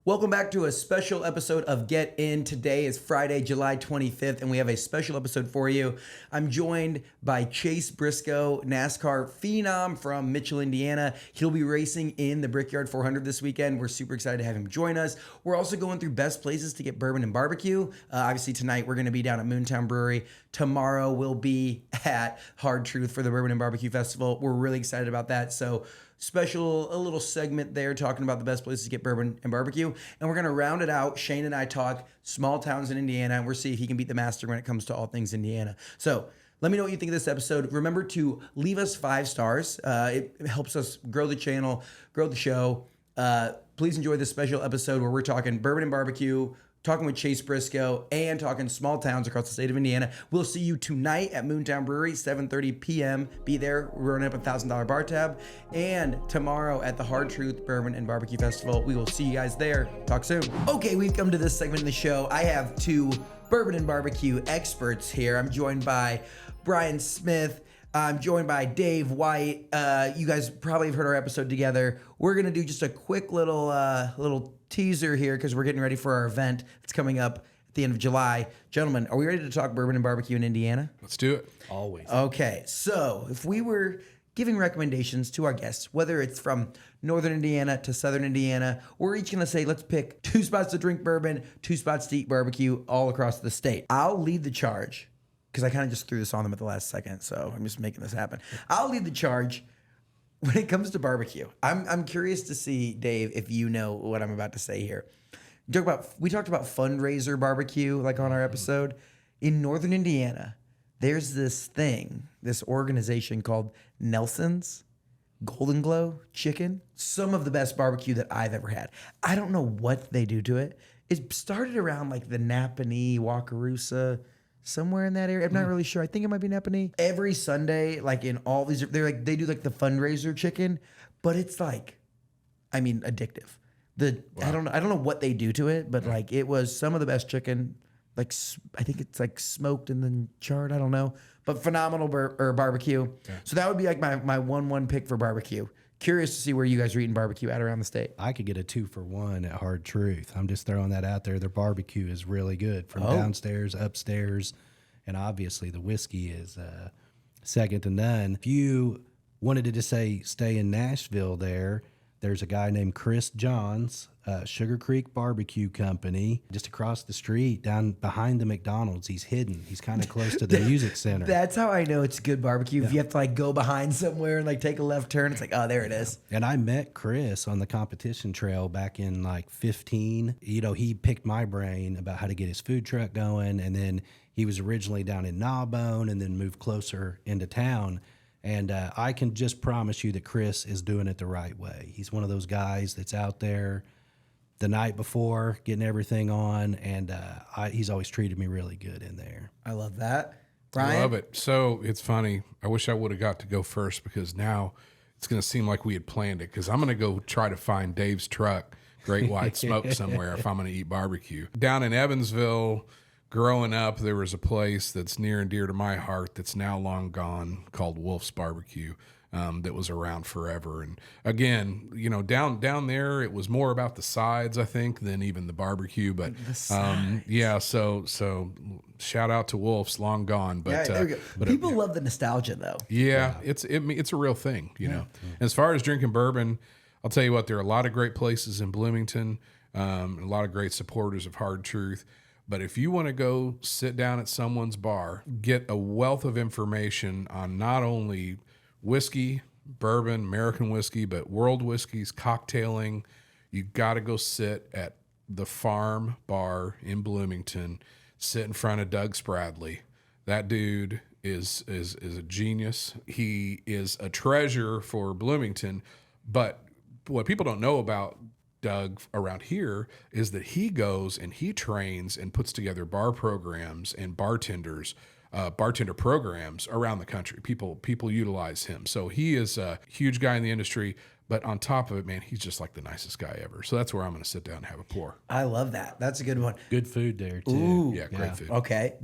Welcome back to a special episode of Get In. Today is Friday, July 25th, and we have a special episode for you. I'm joined by Chase Briscoe, NASCAR phenom from Mitchell, Indiana. He'll be racing in the Brickyard 400 this weekend. We're super excited to have him join us. We're also going through best places to get bourbon and barbecue. Obviously, tonight we're going to be down at Moontown Brewery. Tomorrow we'll be at Hard Truth for the Bourbon and Barbecue Festival. We're really excited about that. So a little segment there talking about the best places to get bourbon and barbecue. And we're going to round it out. Cheyne and I talk small towns in Indiana, and we'll see if he can beat the master when it comes to all things Indiana. So let me know what you think of this episode. Remember to leave us 5 stars. It helps us grow the channel, grow the show. Please enjoy this special episode where we're talking bourbon and barbecue, talking with Chase Briscoe, and talking small towns across the state of Indiana. We'll see you tonight at Moontown Brewery, 7:30 p.m. Be there. We're running up a $1,000 bar tab. And tomorrow at the Hard Truth Bourbon and Barbecue Festival. We will see you guys there. Talk soon. Okay, we've come to this segment of the show. I have 2 bourbon and barbecue experts here. I'm joined by Bryan Smith. I'm joined by Dave White. You guys probably have heard our episode together. We're going to do just a quick little teaser here because we're getting ready for our event that's coming up at the end of July. Gentlemen, are we ready to talk bourbon and barbecue in Indiana? Let's do it. Always. Okay, so if we were giving recommendations to our guests, whether it's from Northern Indiana to Southern Indiana, we're each going to say, let's pick 2 spots to drink bourbon, 2 spots to eat barbecue all across the state. I'll lead the charge because I kind of just threw this on them at the last second, so I'm just making this happen. I'll lead the charge when it comes to barbecue. I'm curious to see, Dave, if you know what I'm about to say here. We talked about fundraiser barbecue, like on our episode. In Northern Indiana, there's this organization called Nelson's Golden Glow Chicken. Some of the best barbecue that I've ever had. I don't know what they do to it. It started around like the Napanee, Wakarusa, somewhere in that area. I'm not really sure. I think it might be Napanee. Every Sunday, like in all these, they do like the fundraiser chicken, but it's like, addictive. I don't know what they do to it, but like it was some of the best chicken. Like I think it's like smoked and then charred. I don't know, but phenomenal barbecue. Yeah. So that would be like my 1-1 pick for barbecue. Curious to see where you guys are eating barbecue at around the state. I could get a 2-for-1 at Hard Truth. I'm just throwing that out there. Their barbecue is really good from downstairs, upstairs, and obviously the whiskey is second to none. If you wanted to just say stay in Nashville there's a guy named Chris Johns, Sugar Creek Barbecue Company, just across the street, down behind the McDonald's. He's hidden. He's kind of close to the music center. That's how I know it's good barbecue. Yeah. If you have to like go behind somewhere and like take a left turn, it's like, oh, there it is. And I met Chris on the competition trail back in like 15. You know, he picked my brain about how to get his food truck going. And then he was originally down in Gnawbone and then moved closer into town. And I can just promise you that Chris is doing it the right way. He's one of those guys that's out there the night before getting everything on, and he's always treated me really good in there. I love that. Bryan? I love it. So it's funny. I wish I would have got to go first because now it's going to seem like we had planned it because I'm going to go try to find Dave's truck, Great White Smoke somewhere if I'm going to eat barbecue. Down in Evansville, growing up, there was a place that's near and dear to my heart that's now long gone called Wolf's Barbecue that was around forever. And again, you know, down there, it was more about the sides, I think, than even the barbecue. But yeah, so shout out to Wolf's, long gone. But, but people love the nostalgia, though. Yeah, it's a real thing, you know. As far as drinking bourbon, I'll tell you what, there are a lot of great places in Bloomington, a lot of great supporters of Hard Truth. But if you want to go sit down at someone's bar, get a wealth of information on not only whiskey, bourbon, American whiskey, but world whiskeys, cocktailing, you got to go sit at the Farm Bar in Bloomington, sit in front of Doug Spradley. That dude is a genius. He is a treasure for Bloomington. But what people don't know about Doug around here is that he goes and he trains and puts together bar programs and bartender programs around the country. People utilize him. So he is a huge guy in the industry, but on top of it, man, he's just like the nicest guy ever. So that's where I'm going to sit down and have a pour. I love that. That's a good one. Good food there too. Ooh, yeah, great food. Okay.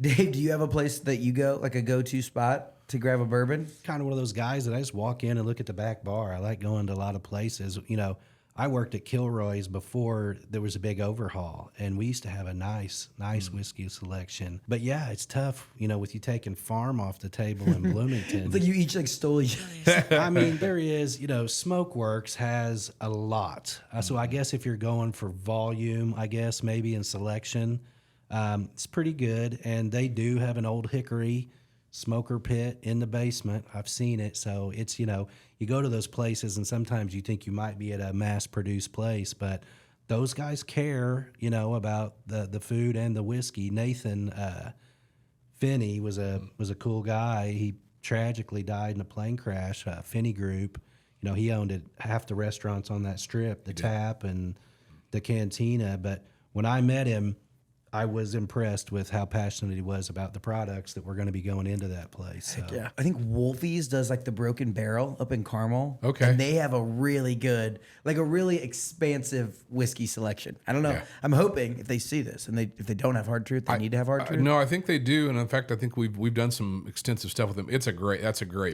Dave, do you have a place that you go, like a go-to spot to grab a bourbon? Kind of one of those guys that I just walk in and look at the back bar. I like going to a lot of places, you know. I worked at Kilroy's before there was a big overhaul, and we used to have a nice whiskey selection. But yeah, it's tough, with you taking farm off the table in Bloomington. It's like you each like stole each other's. I mean, there is, Smokeworks has a lot. So I guess if you're going for volume, I guess maybe in selection, it's pretty good. And they do have an old hickory smoker pit in the basement. I've seen it. So it's, you go to those places and sometimes you think you might be at a mass produced place, but those guys care, about the food and the whiskey. Nathan Finney was a cool guy. He tragically died in a plane crash. Finney Group, he owned half the restaurants on that strip, the Tap and the Cantina. But when I met him, I was impressed with how passionate he was about the products that were going to be going into that place. So. Yeah, I think Wolfie's does like the Broken Barrel up in Carmel. Okay. And they have a really good, like a really expansive whiskey selection. I don't know. Yeah. I'm hoping if they see this and if they don't have Hard Truth, they need to have Hard Truth. No, I think they do, and in fact, I think we've done some extensive stuff with them. That's a great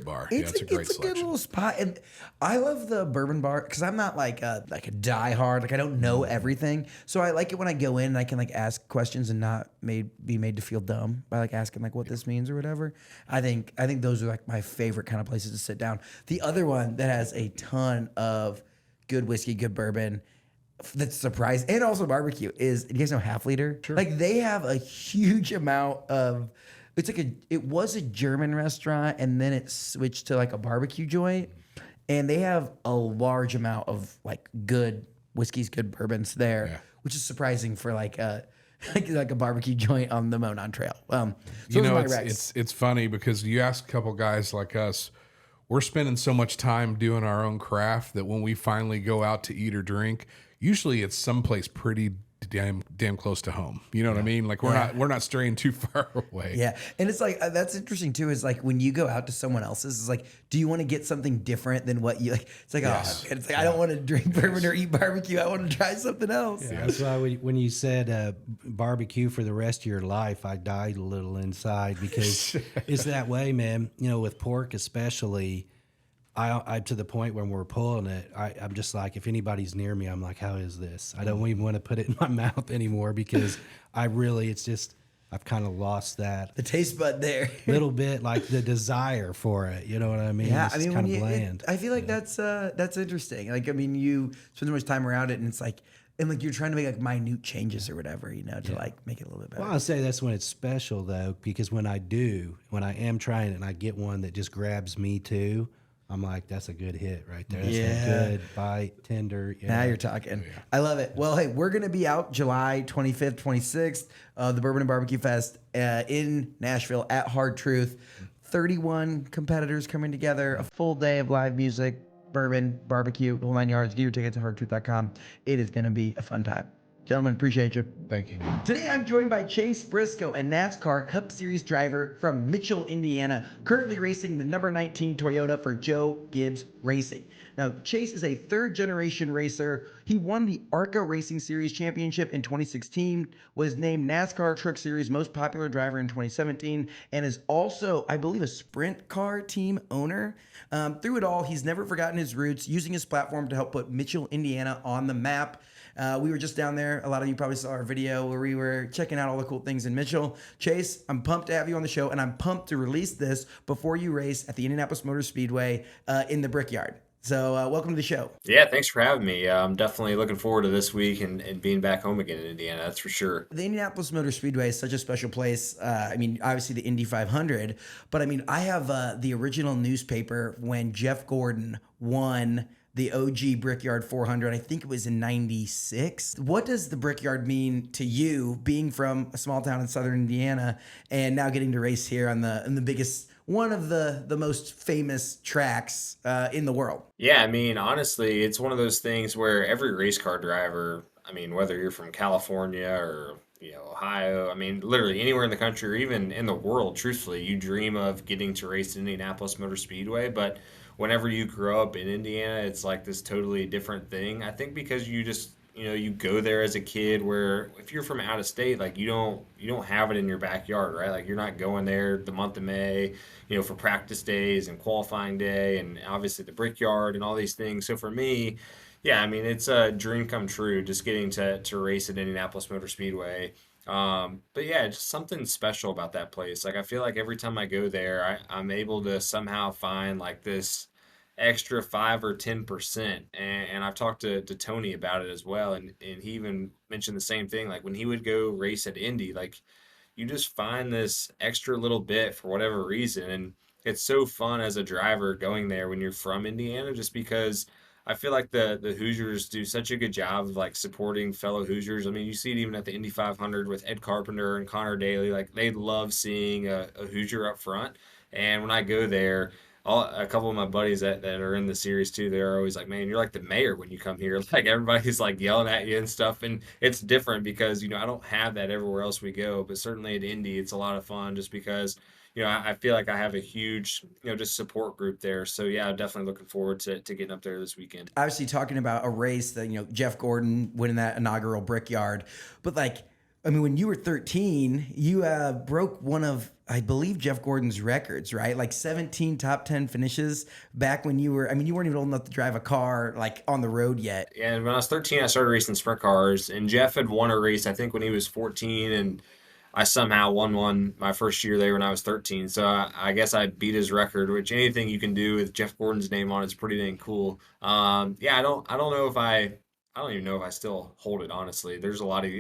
bar. It's a great It's a selection. good little spot, and I love the bourbon bar because I'm not like a diehard. Like I don't know everything, so I like it when I go in and I can like ask questions and not be made to feel dumb by like asking like what this means or whatever. I think those are like my favorite kind of places to sit down. The other one that has a ton of good whiskey, good bourbon, that's surprised, and also barbecue is, you guys know Half Liter? Sure. Like they have a huge amount of, it was a German restaurant and then it switched to like a barbecue joint, and they have a large amount of like good whiskeys, good bourbons there, which is surprising for like a barbecue joint on the Monon Trail. So it's funny because you ask a couple guys like us, we're spending so much time doing our own craft that when we finally go out to eat or drink, usually it's someplace pretty damn close to home. You know what I mean? Like we're not straying too far away. Yeah. And it's like, that's interesting too, is like when you go out to someone else's, it's like, do you want to get something different than what you like? It's like, it's like, I don't want to drink bourbon or eat barbecue. I want to try something else. Yeah, that's why when you said barbecue for the rest of your life, I died a little inside because it's that way, man. With pork especially, I to the point when we're pulling it, I'm just like, if anybody's near me, I'm like, how is this? I don't even want to put it in my mouth anymore because I've kind of lost that. The taste bud there. Little bit, like the desire for it. You know what I mean? Yeah, it's kind of bland. I feel like that's interesting. Like, I mean, you spend so much time around it and it's like, and like you're trying to make like minute changes or whatever, to like make it a little bit better. Well, I'll say that's when it's special though, because when I am trying it and I get one that just grabs me too, I'm like, that's a good hit right there. That's a good bite, tender. Now you're talking. Yeah. I love it. Well, hey, we're going to be out July 25th, 26th, the Bourbon and Barbecue Fest in Nashville at Hard Truth. 31 competitors coming together, a full day of live music, bourbon, barbecue, the whole 9 yards. Get your tickets at hardtruth.com. It is going to be a fun time. Gentlemen, appreciate you. Thank you. Today I'm joined by Chase Briscoe, a NASCAR Cup Series driver from Mitchell, Indiana, currently racing the number 19 Toyota for Joe Gibbs Racing. Now, Chase is a third-generation racer. He won the ARCA Racing Series Championship in 2016, was named NASCAR Truck Series Most Popular Driver in 2017, and is also, I believe, a sprint car team owner. Through it all, he's never forgotten his roots, using his platform to help put Mitchell, Indiana on the map. We were just down there. A lot of you probably saw our video where we were checking out all the cool things in Mitchell. Chase, I'm pumped to have you on the show, and I'm pumped to release this before you race at the Indianapolis Motor Speedway in the Brickyard. So welcome to the show. Yeah, thanks for having me. I'm definitely looking forward to this week and being back home again in Indiana, that's for sure. The Indianapolis Motor Speedway is such a special place. I mean, obviously the Indy 500, but I mean, I have the original newspaper when Jeff Gordon won the OG Brickyard 400. I think it was in 96. What does the Brickyard mean to you, being from a small town in southern Indiana and now getting to race here on the biggest, one of the most famous tracks in the world? Yeah, I mean, honestly, it's one of those things where every race car driver, I mean, whether you're from California or Ohio, I mean, literally anywhere in the country or even in the world, truthfully, you dream of getting to race at Indianapolis Motor Speedway. But whenever you grow up in Indiana, it's like this totally different thing. I think because you just, you go there as a kid, where if you're from out of state, like you don't have it in your backyard, right? Like you're not going there the month of May, for practice days and qualifying day and obviously the Brickyard and all these things. So for me, Yeah, I mean, it's a dream come true just getting to race at Indianapolis Motor Speedway. But yeah, just something special about that place. Like I feel like every time I go there, I'm able to somehow find like this extra 5 or 10%. And I've talked to Tony about it as well, and he even mentioned the same thing. Like when he would go race at Indy, like you just find this extra little bit for whatever reason. And it's so fun as a driver going there when you're from Indiana, just because I feel like the Hoosiers do such a good job of like supporting fellow Hoosiers. I mean, you see it even at the Indy 500 with Ed Carpenter and Connor Daly. Like they love seeing a Hoosier up front. And when I go there, a couple of my buddies that are in the series too, they're always like, "Man, you're like the mayor when you come here." Like everybody's like yelling at you and stuff, and it's different because I don't have that everywhere else we go. But certainly at Indy, it's a lot of fun just because I feel like I have a huge just support group there. So yeah, I'm definitely looking forward to getting up there this weekend. Obviously, talking about a race that Jeff Gordon winning that inaugural Brickyard, but like, I mean, when you were 13, you broke one of, I believe, Jeff Gordon's records, right? Like 17 top 10 finishes back when you were, I mean, you weren't even old enough to drive a car like on the road yet. And when I was 13, I started racing sprint cars, and Jeff had won a race, I think, when he was 14, and I somehow won one my first year there when I was 13. So I guess I beat his record, which anything you can do with Jeff Gordon's name on it's pretty dang cool. Yeah, I don't know if I don't even know if I still hold it, honestly. There's a lot of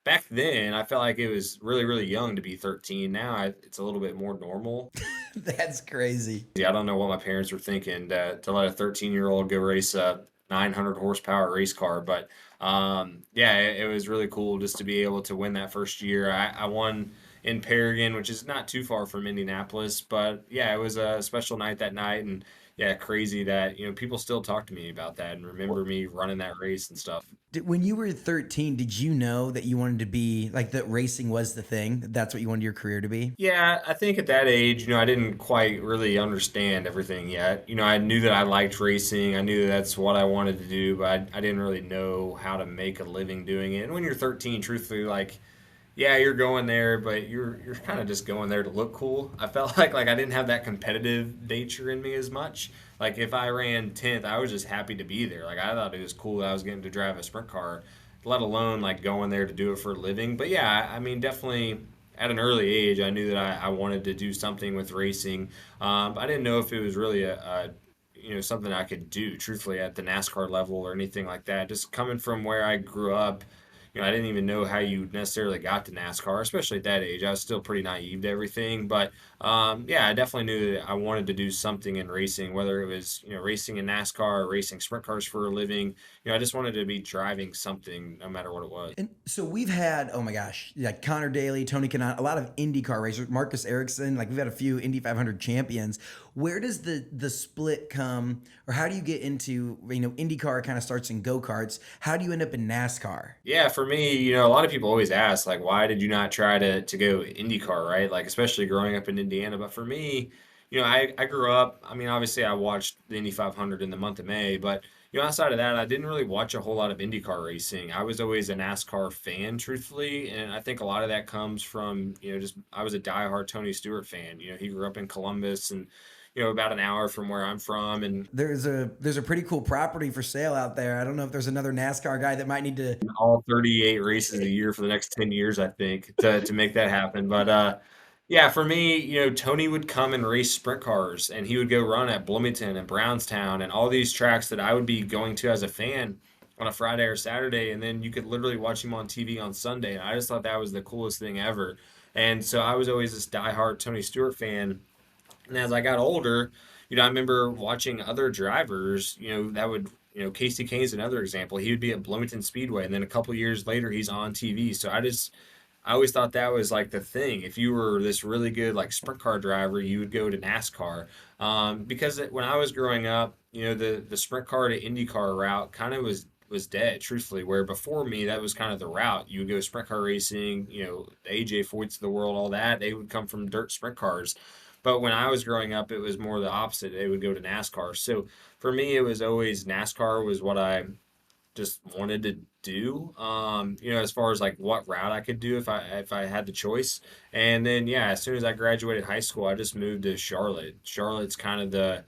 back then I felt like it was really, really young to be 13. Now it's a little bit more normal. That's crazy. Yeah, I don't know what my parents were thinking to let a 13-year-old go race a 900 horsepower race car, but yeah, it was really cool just to be able to win that first year. I won in Paragon, which is not too far from Indianapolis, but yeah, it was a special night that night, and yeah, crazy that people still talk to me about that and remember me running that race and stuff. When you were 13, did you know that you wanted to be like that racing was the thing? That's what you wanted your career to be? Yeah, I think at that age, I didn't quite really understand everything yet. I knew that I liked racing. I knew that that's what I wanted to do, but I didn't really know how to make a living doing it. And when you're 13, truthfully, like, yeah, you're going there, but you're kind of just going there to look cool. I felt like I didn't have that competitive nature in me as much. Like if I ran 10th, I was just happy to be there. Like I thought it was cool that I was getting to drive a sprint car, let alone like going there to do it for a living. But yeah, I mean, definitely at an early age, I knew that I wanted to do something with racing. I didn't know if it was really something I could do, truthfully, at the NASCAR level or anything like that. Just coming from where I grew up, I didn't even know how you necessarily got to NASCAR, especially at that age. I was still pretty naive to everything, but yeah, I definitely knew that I wanted to do something in racing, whether it was racing in NASCAR or racing sprint cars for a living. I just wanted to be driving something, no matter what it was. And so we've had, oh my gosh, like Connor Daly, Tony Kanaan, a lot of IndyCar racers, Marcus Ericsson, like we've had a few Indy 500 champions. Where does the split come, or how do you get into, IndyCar kind of starts in go-karts. How do you end up in NASCAR? Yeah, for me, a lot of people always ask, like, why did you not try to go IndyCar, right? Like, especially growing up in Indiana. But for me, I grew up, I mean, obviously I watched the Indy 500 in the month of May, but, outside of that, I didn't really watch a whole lot of IndyCar racing. I was always a NASCAR fan, truthfully, and I think a lot of that comes from, just I was a diehard Tony Stewart fan. He grew up in Columbus and, about an hour from where I'm from. And there's a pretty cool property for sale out there. I don't know if there's another NASCAR guy that might need to all 38 races a year for the next 10 years, I think, to make that happen. But yeah, for me, Tony would come and race sprint cars, and he would go run at Bloomington and Brownstown and all these tracks that I would be going to as a fan on a Friday or Saturday, and then you could literally watch him on TV on Sunday. And I just thought that was the coolest thing ever. And so I was always this diehard Tony Stewart fan. And as I got older, I remember watching other drivers, that would, Casey Kane's another example. He would be at Bloomington Speedway, and then a couple years later, he's on TV. So I always thought that was like the thing. If you were this really good like sprint car driver, you would go to NASCAR. Because when I was growing up, the sprint car to IndyCar route kind of was dead, truthfully. Where before me, that was kind of the route. You would go sprint car racing, the AJ Foyts of the world, all that. They would come from dirt sprint cars. But when I was growing up, it was more the opposite. They would go to NASCAR. So for me, it was always NASCAR was what I just wanted to do. As far as like what route I could do if I had the choice. And then yeah, as soon as I graduated high school, I just moved to Charlotte. Charlotte's kind of the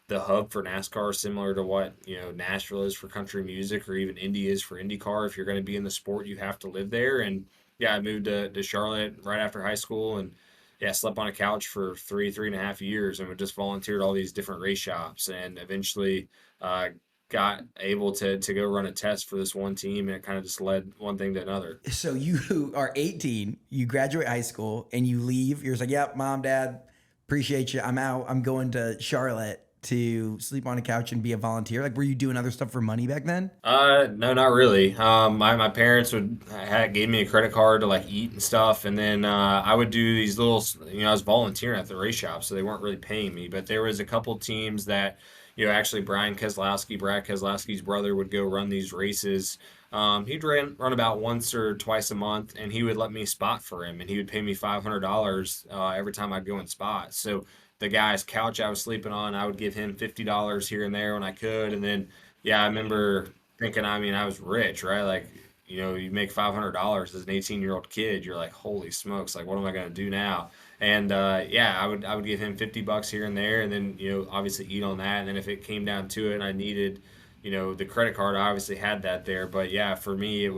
the hub for NASCAR, similar to what, Nashville is for country music, or even Indy is for IndyCar. If you're going to be in the sport, you have to live there. And yeah, I moved to Charlotte right after high school, and yeah, slept on a couch for 3.5 years, and would just volunteer at all these different race shops, and eventually uh, got able to go run a test for this one team, and it kind of just led one thing to another. So you are 18, you graduate high school, and you leave. You're just like, yep, mom, dad, appreciate you. I'm out. I'm going to Charlotte to sleep on a couch and be a volunteer. Like, were you doing other stuff for money back then? No, not really. My parents gave me a credit card to like eat and stuff, and then I would do these little, I was volunteering at the race shop, so they weren't really paying me. But there was a couple teams that, actually Brad Keselowski's brother would go run these races. He'd run about once or twice a month, and he would let me spot for him, and he would pay me $500 every time I'd go and spot. So the guy's couch I was sleeping on, I would give him $50 here and there when I could, and then yeah, I remember thinking, I mean, I was rich, right? Like, you make $500 as an 18-year-old kid. You're like, holy smokes, like, what am I going to do now? And yeah, I would give him $50 here and there, and then, obviously eat on that. And then if it came down to it and I needed, the credit card, I obviously had that there. But yeah, for me,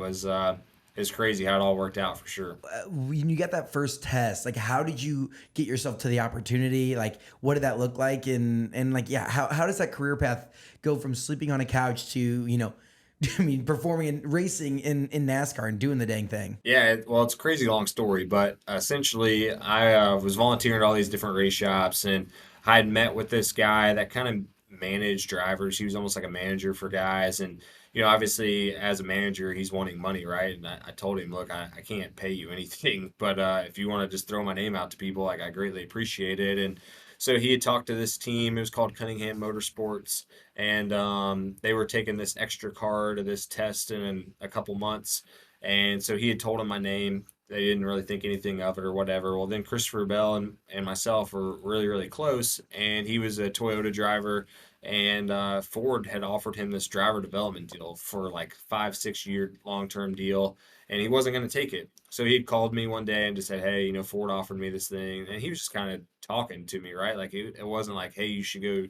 it's crazy how it all worked out, for sure. When you got that first test, like, how did you get yourself to the opportunity? Like, what did that look like? And like, yeah, how does that career path go from sleeping on a couch to, I mean, performing and racing in NASCAR and doing the dang thing? Yeah, well, it's a crazy long story, but essentially, I was volunteering at all these different race shops, and I had met with this guy that kind of managed drivers. He was almost like a manager for guys, and obviously, as a manager, he's wanting money, right? And I told him, look, I can't pay you anything, but if you want to just throw my name out to people, like, I greatly appreciate it. And so he had talked to this team. It was called Cunningham Motorsports, and they were taking this extra car to this test in a couple months. And so he had told them my name. They didn't really think anything of it or whatever. Well, then Christopher Bell and myself were really, really close, and he was a Toyota driver, and Ford had offered him this driver development deal for like 5-6 year long-term deal, and he wasn't going to take it. So he had called me one day and just said, hey, Ford offered me this thing, and he was just kind of talking to me, right? Like, it wasn't like, hey, you should go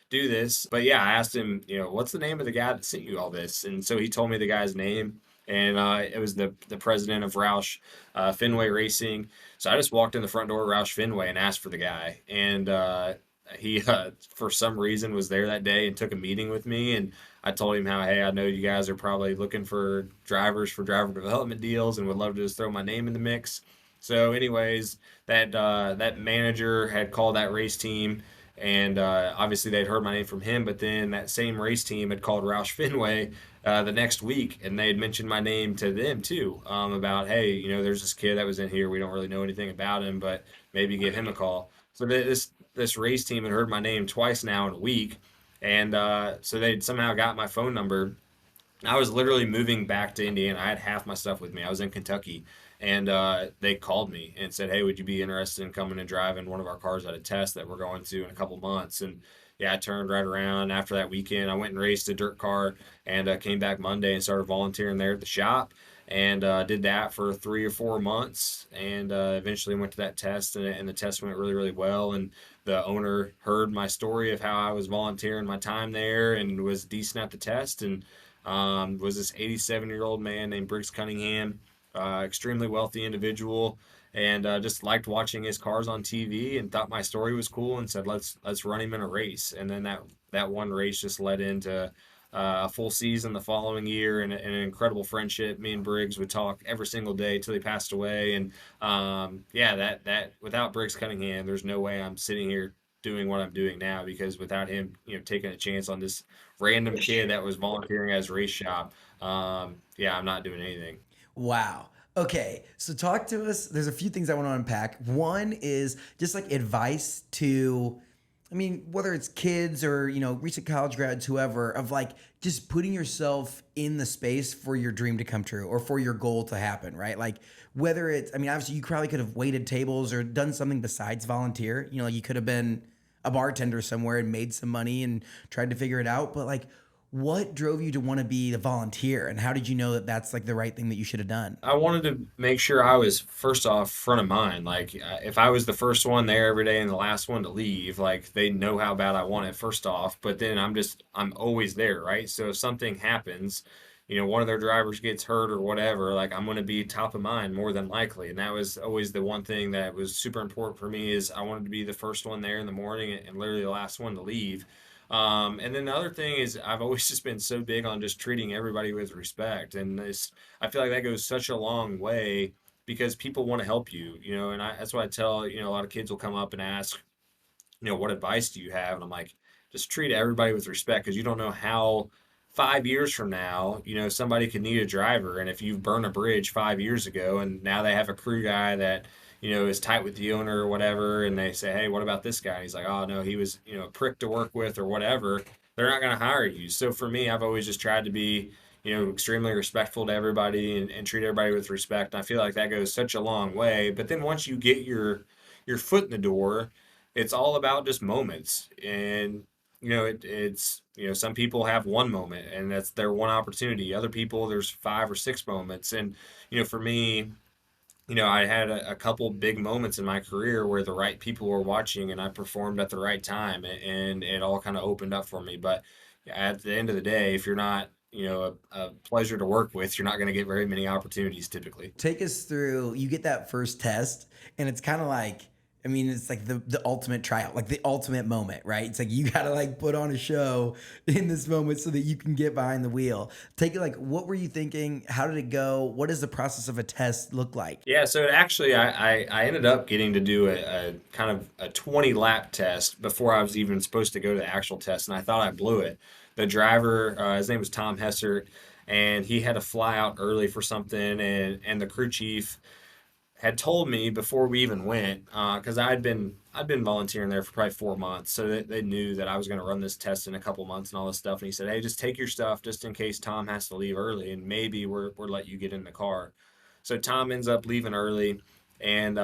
do this. But yeah, I asked him, what's the name of the guy that sent you all this? And so he told me the guy's name, and it was the president of Roush Fenway Racing. So I just walked in the front door of Roush Fenway and asked for the guy, and he for some reason was there that day and took a meeting with me. And I told him how, hey, I know you guys are probably looking for drivers for driver development deals and would love to just throw my name in the mix. So anyways, that manager had called that race team, and obviously they'd heard my name from him, but then that same race team had called Roush Fenway the next week, and they had mentioned my name to them too, about, hey, there's this kid that was in here. We don't really know anything about him, but maybe give him a call. So this race team had heard my name twice now in a week, and so they'd somehow got my phone number. I was literally moving back to Indiana. I had half my stuff with me. I was in Kentucky, and they called me and said, hey, would you be interested in coming and driving one of our cars at a test that we're going to in a couple months? And yeah, I turned right around after that weekend. I went and raced a dirt car, and came back Monday and started volunteering there at the shop, and did that for 3 or 4 months, and eventually went to that test, and the test went really, really well. And the owner heard my story of how I was volunteering my time there and was decent at the test, and was this 87-year-old man named Briggs Cunningham, extremely wealthy individual, and just liked watching his cars on TV and thought my story was cool, and said, let's run him in a race. And then that one race just led into a full season the following year, and an incredible friendship. Me and Briggs would talk every single day till he passed away. And yeah, that without Briggs Cunningham, there's no way I'm sitting here doing what I'm doing now, because without him, taking a chance on this random kid that was volunteering at his race shop, yeah, I'm not doing anything. Wow. Okay, so talk to us. There's a few things I want to unpack. One is just like advice to, I mean, whether it's kids or, recent college grads, whoever, of like just putting yourself in the space for your dream to come true or for your goal to happen, right? Like whether it's, I mean, obviously you probably could have waited tables or done something besides volunteer. You could have been a bartender somewhere and made some money and tried to figure it out. But like, What drove you to want to be the volunteer, and how did you know that that's like the right thing that you should have done? I wanted to make sure I was first off front of mind. Like if I was the first one there every day and the last one to leave, like they know how bad I want it first off. But then I'm always there, right? So if something happens, one of their drivers gets hurt or whatever, like I'm going to be top of mind more than likely. And that was always the one thing that was super important for me is I wanted to be the first one there in the morning and literally the last one to leave. And then the other thing is I've always just been so big on just treating everybody with respect. And I feel like that goes such a long way because people want to help you, and that's what I tell, a lot of kids will come up and ask, what advice do you have? And I'm like, just treat everybody with respect because you don't know how 5 years from now, somebody could need a driver. And if you've burned a bridge 5 years ago and now they have a crew guy that, is tight with the owner or whatever, and they say, hey, what about this guy? And he's like, oh, no, he was, a prick to work with or whatever. They're not going to hire you. So for me, I've always just tried to be, extremely respectful to everybody and treat everybody with respect. And I feel like that goes such a long way. But then once you get your foot in the door, it's all about just moments. And it's some people have one moment and that's their one opportunity. Other people there's 5 or 6 moments. And for me, I had a couple big moments in my career where the right people were watching and I performed at the right time and it all kind of opened up for me. But at the end of the day, if you're not a pleasure to work with, you're not going to get very many opportunities typically. Take us through, you get that first test, and it's kind of like, I mean, it's like the ultimate tryout, like the ultimate moment, right? It's like you got to like put on a show in this moment so that you can get behind the wheel. Take it like, what were you thinking? How did it go? What does the process of a test look like? Yeah, so actually, I ended up getting to do a kind of a 20 lap test before I was even supposed to go to the actual test, and I thought I blew it. The driver, his name was Tom Hessert, and he had to fly out early for something, and the crew chief had told me before we even went, because I'd been volunteering there for probably 4 months, so they knew that I was going to run this test in a couple months and all this stuff. And he said, "Hey, just take your stuff just in case Tom has to leave early, and maybe we're let you get in the car." So Tom ends up leaving early, and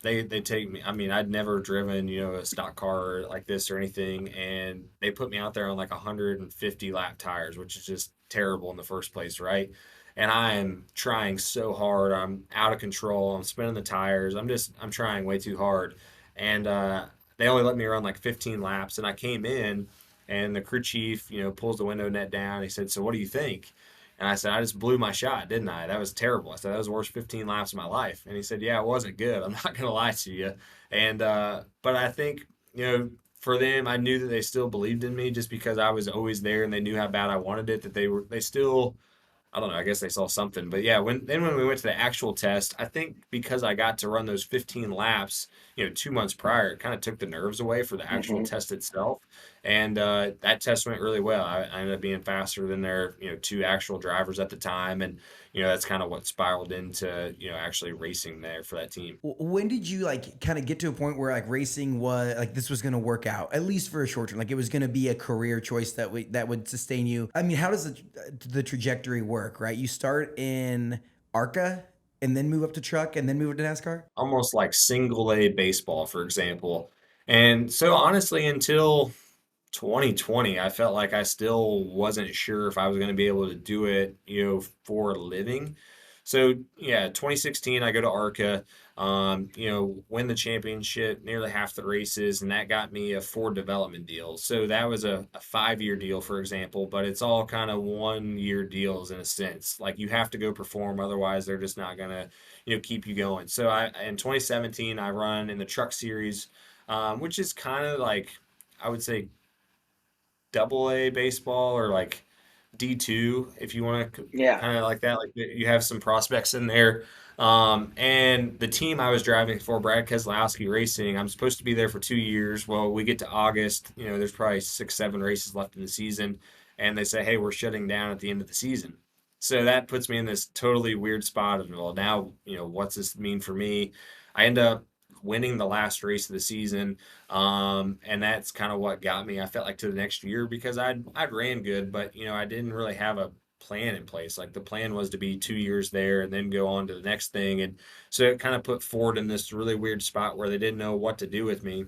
they take me. I mean, I'd never driven a stock car like this or anything, and they put me out there on like 150 lap tires, which is just terrible in the first place, right? And I am trying so hard. I'm out of control. I'm spinning the tires. I'm trying way too hard. And they only let me run like 15 laps. And I came in, and the crew chief, pulls the window net down. He said, "So what do you think?" And I said, "I just blew my shot, didn't I? That was terrible." I said, "That was the worst 15 laps of my life." And he said, "Yeah, it wasn't good. I'm not going to lie to you." And but I think, for them, I knew that they still believed in me just because I was always there and they knew how bad I wanted it, that they still, I don't know, I guess they saw something. But yeah, when we went to the actual test, I think because I got to run those 15 laps, 2 months prior, it kind of took the nerves away for the actual test itself. And that test went really well. I ended up being faster than their, 2 actual drivers at the time. And, that's kind of what spiraled into, actually racing there for that team. When did you like kind of get to a point where like racing was like this was going to work out, at least for a short term, like it was going to be a career choice that would sustain you? I mean, how does the trajectory work, right? You start in ARCA and then move up to truck and then move up to NASCAR? Almost like single A baseball, for example. And so honestly, until 2020, I felt like I still wasn't sure if I was going to be able to do it, for a living. So yeah, 2016, I go to ARCA, win the championship, nearly half the races, and that got me a Ford development deal. So that was a 5-year deal, for example, but it's all kind of 1-year deals in a sense. Like you have to go perform, otherwise they're just not gonna, keep you going. So in 2017, I run in the truck series, which is kind of like, I would say, AA baseball or like D2 if you want to kind of like that. Like you have some prospects in there. And the team I was driving for, Brad Keselowski Racing, I'm supposed to be there for 2 years. Well, we get to August, there's probably 6-7 races left in the season, and they say, "Hey, we're shutting down at the end of the season." So that puts me in this totally weird spot of, well, now, what's this mean for me? I end up winning the last race of the season. And that's kind of what got me, I felt like, to the next year because I'd ran good, but, I didn't really have a plan in place. Like the plan was to be 2 years there and then go on to the next thing. And so it kind of put Ford in this really weird spot where they didn't know what to do with me.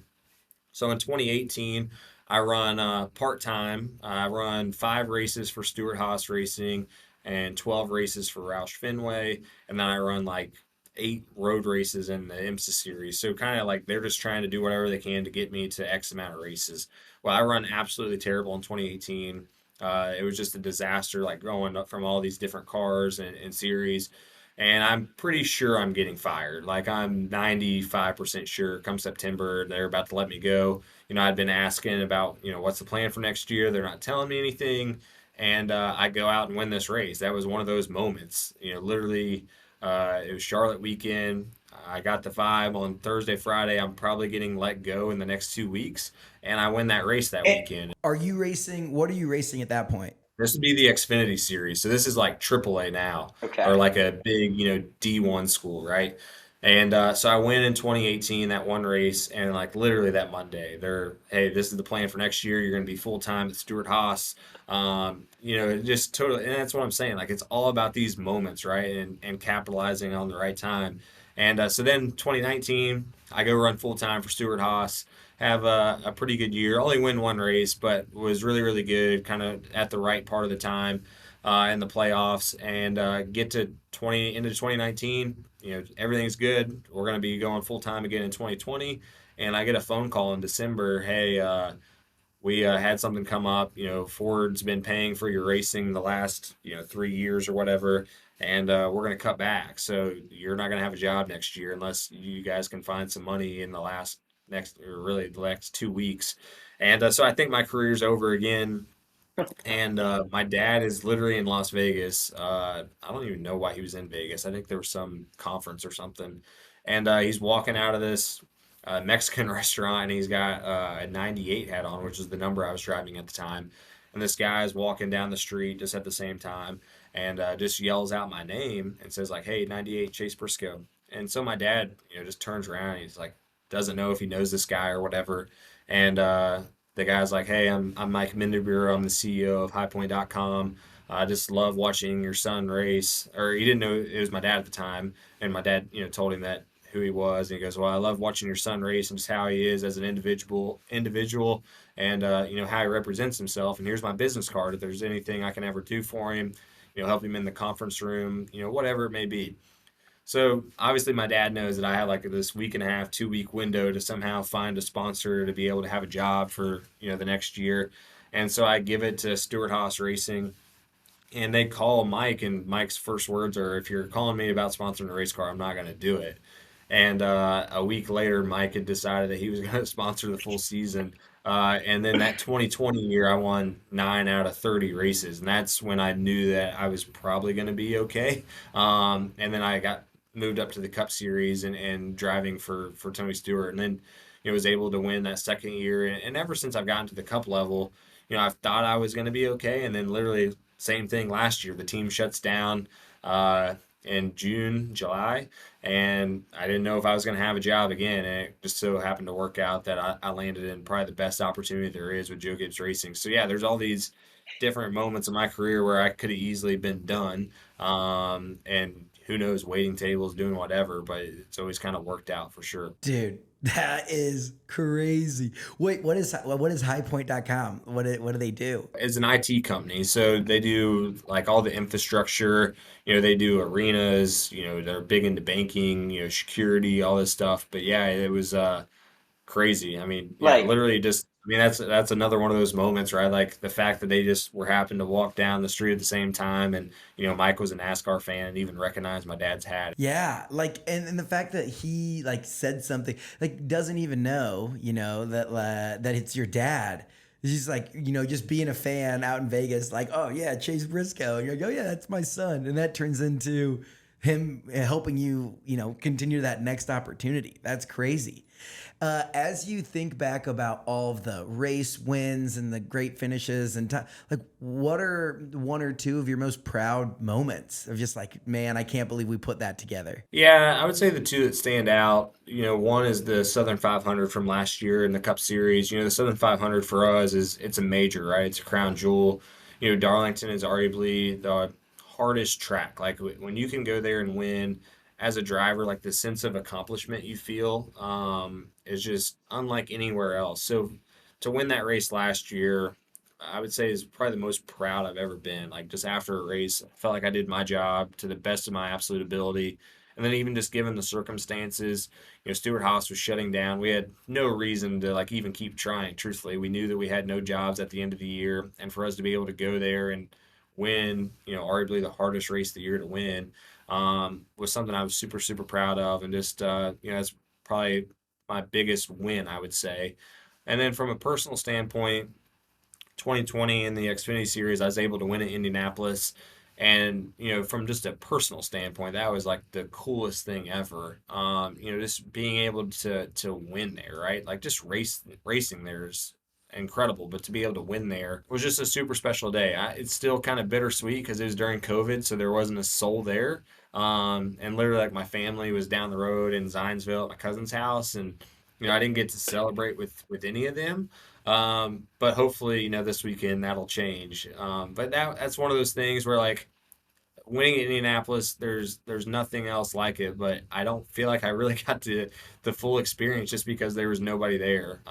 So in 2018, I run part-time. I run 5 races for Stewart-Haas Racing and 12 races for Roush Fenway. And then I run like 8 road races in the IMSA series. So kind of like they're just trying to do whatever they can to get me to X amount of races. Well, I run absolutely terrible in 2018. It was just a disaster, like going up from all these different cars and series. And I'm pretty sure I'm getting fired. Like I'm 95% sure come September, they're about to let me go. I'd been asking about, what's the plan for next year. They're not telling me anything. And I go out and win this race. That was one of those moments, literally, it was Charlotte weekend. I got the vibe on Thursday, Friday. I'm probably getting let go in the next 2 weeks. And I win that race that weekend. Are you racing? What are you racing at that point? This would be the Xfinity series. So this is like AAA now, Okay. or like a big, D1 school, right? And so I win in 2018 that one race, and like literally that Monday, hey, this is the plan for next year. You're going to be full time at Stewart-Haas. Just totally, and that's what I'm saying. Like it's all about these moments, right? And capitalizing on the right time. And so then 2019, I go run full time for Stewart-Haas. Have a pretty good year. Only win one race, but was really, really good, kind of at the right part of the time in the playoffs. And get to into 2019, everything's good. We're going to be going full time again in 2020. And I get a phone call in December. Hey, we had something come up. Ford's been paying for your racing the last 3 years or whatever, and we're going to cut back. So you're not going to have a job next year unless you guys can find some money in the next 2 weeks. And so I think my career's over again. And my dad is literally in Las Vegas. I don't even know why he was in Vegas. I think there was some conference or something. And he's walking out of this Mexican restaurant, and he's got a 98 hat on, which is the number I was driving at the time. And this guy is walking down the street just at the same time, and just yells out my name and says like, "Hey, 98 Chase Briscoe." And so my dad, just turns around and he's like, doesn't know if he knows this guy or whatever. And the guy's like, "Hey, I'm Mike Minderbureau. I'm the CEO of highpoint.com. I just love watching your son race." Or he didn't know it was my dad at the time. And my dad, told him that who he was. And he goes, "Well, I love watching your son race and just how he is as an individual and, how he represents himself. And here's my business card. If there's anything I can ever do for him, help him in the conference room, whatever it may be." So obviously my dad knows that I have like this week and a half, 2 week window to somehow find a sponsor to be able to have a job for, the next year. And so I give it to Stewart-Haas Racing, and they call Mike, and Mike's first words are, "If you're calling me about sponsoring a race car, I'm not going to do it." And a week later, Mike had decided that he was going to sponsor the full season. And then that 2020 year, I won 9 out of 30 races. And that's when I knew that I was probably going to be okay. And then I got moved up to the Cup Series and driving for Tony Stewart. And then, was able to win that second year. And ever since I've gotten to the Cup level, I've thought I was going to be okay. And then literally same thing last year. The team shuts down in June, July, and I didn't know if I was going to have a job again. And it just so happened to work out that I landed in probably the best opportunity there is with Joe Gibbs Racing. So yeah, there's all these different moments in my career where I could have easily been done. And who knows, waiting tables, doing whatever, but it's always kind of worked out for sure. Dude, that is crazy. Wait, what is highpoint.com? What do they do? It's an IT company. So they do like all the infrastructure, they do arenas, they're big into banking, security, all this stuff. But yeah, it was crazy. I mean, literally just, that's another one of those moments, right? Like the fact that they just were happened to walk down the street at the same time, and Mike was a NASCAR fan and even recognized my dad's hat. Yeah, like and the fact that he like said something, like doesn't even know, that it's your dad. He's like, just being a fan out in Vegas, like, "Oh yeah, Chase Briscoe." And you're like, "Oh yeah, that's my son," and that turns into him helping you, continue that next opportunity. That's crazy. As you think back about all of the race wins and the great finishes and like, what are one or two of your most proud moments of just like, man, I can't believe we put that together? Yeah, I would say the two that stand out, one is the Southern 500 from last year in the Cup Series. The Southern 500 for us it's a major, right? It's a crown jewel. Darlington is arguably the hardest track. Like when you can go there and win as a driver, like the sense of accomplishment you feel is just unlike anywhere else. So to win that race last year, I would say is probably the most proud I've ever been. Like just after a race, I felt like I did my job to the best of my absolute ability. And then even just given the circumstances, Stewart Haas was shutting down. We had no reason to like even keep trying. Truthfully, we knew that we had no jobs at the end of the year, and for us to be able to go there and win, arguably the hardest race of the year to win, was something I was super super proud of, and just that's probably my biggest win, I would say. And then from a personal standpoint, 2020 in the Xfinity Series, I was able to win in Indianapolis. And, from just a personal standpoint, that was like the coolest thing ever. Just being able to win there, right? Like just racing there is incredible, but to be able to win there was just a super special day. It's still kind of bittersweet because it was during COVID, so there wasn't a soul there. And literally, like my family was down the road in Zionsville at my cousin's house, and I didn't get to celebrate with any of them. But hopefully, this weekend that'll change. But that's one of those things where like winning in Indianapolis, there's nothing else like it. But I don't feel like I really got the full experience just because there was nobody there.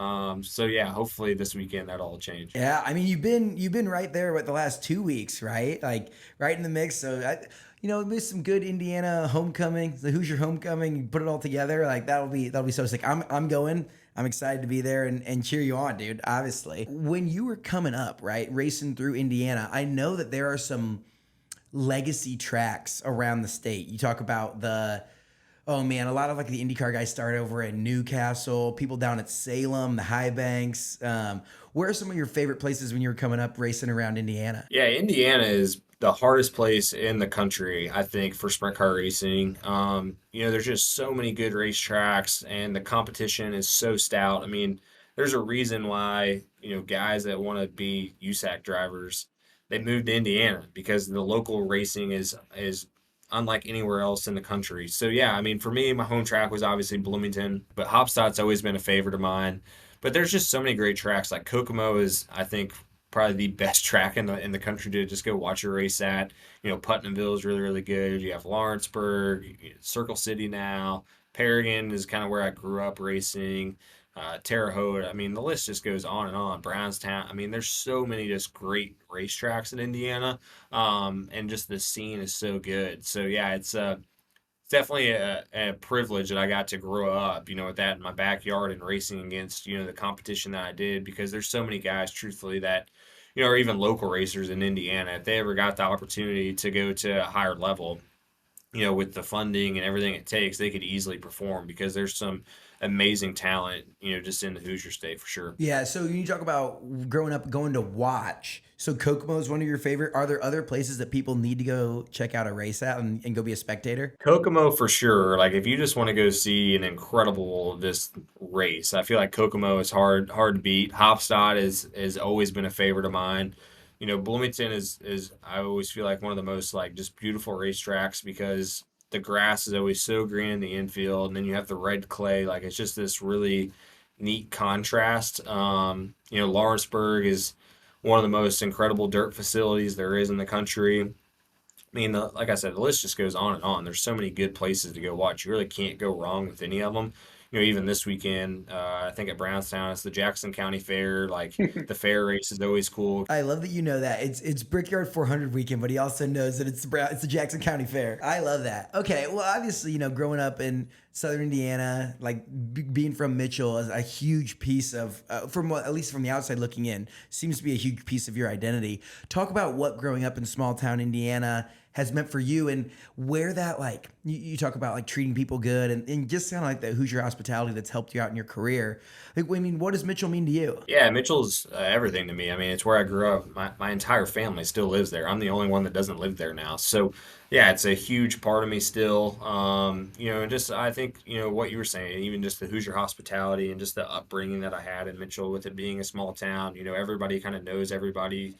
So yeah, hopefully this weekend that'll all change. Yeah, I mean you've been right there with the last 2 weeks, right? Like right in the mix. So there's some good Indiana homecoming, the Hoosier homecoming. You put it all together, like that'll be so sick. I'm going. I'm excited to be there and cheer you on, dude. Obviously, when you were coming up, right, racing through Indiana, I know that there are some legacy tracks around the state. You talk about oh man, a lot of like the IndyCar guys start over at Newcastle, people down at Salem, the High Banks. Where are some of your favorite places when you were coming up racing around Indiana? Yeah, Indiana is the hardest place in the country, I think, for sprint car racing. There's just so many good racetracks, and the competition is so stout. I mean, there's a reason why, guys that want to be USAC drivers, they moved to Indiana because the local racing is unlike anywhere else in the country. So yeah, I mean, for me, my home track was obviously Bloomington, but Hopstad's always been a favorite of mine. But there's just so many great tracks. Like Kokomo is, I think, probably the best track in the country to just go watch a race at. Putnamville is really, really good. You have Lawrenceburg, Circle City now. Paragon is kind of where I grew up racing. Terre Haute. I mean, the list just goes on and on. Brownstown. I mean, there's so many just great racetracks in Indiana. And just the scene is so good. So yeah, it's definitely a privilege that I got to grow up, with that in my backyard and racing against, the competition that I did, because there's so many guys, truthfully, that, or even local racers in Indiana, if they ever got the opportunity to go to a higher level, with the funding and everything it takes, they could easily perform because there's some amazing talent, just in the Hoosier state for sure. Yeah, so you talk about growing up, going to watch. So Kokomo is one of your favorite. Are there other places that people need to go check out a race at and go be a spectator? Kokomo for sure. Like if you just want to go see an incredible this race, I feel like Kokomo is hard to beat. Hopstad is always been a favorite of mine. Bloomington is I always feel like one of the most like just beautiful racetracks because the grass is always so green in the infield, and then you have the red clay. Like it's just this really neat contrast. Lawrenceburg is one of the most incredible dirt facilities there is in the country. I mean, like I said, the list just goes on and on. There's so many good places to go watch. You really can't go wrong with any of them. Even this weekend, I think at Brownstown, it's the Jackson County Fair. Like the fair race is always cool. I love that you know that. It's Brickyard 400 weekend, but he also knows that it's the Jackson County Fair. I love that. Okay, well, obviously, growing up in Southern Indiana, like being from Mitchell is a huge piece of, at least from the outside looking in, seems to be a huge piece of your identity. Talk about what growing up in small town Indiana has meant for you, and where that, like, you talk about like treating people good and just kind of like the Hoosier hospitality that's helped you out in your career. Like, I mean, what does Mitchell mean to you? Yeah, Mitchell's everything to me. I mean, it's where I grew up. My entire family still lives there. I'm the only one that doesn't live there now. So yeah, it's a huge part of me still. And just I think, what you were saying, even just the Hoosier hospitality and just the upbringing that I had in Mitchell with it being a small town, everybody kind of knows everybody.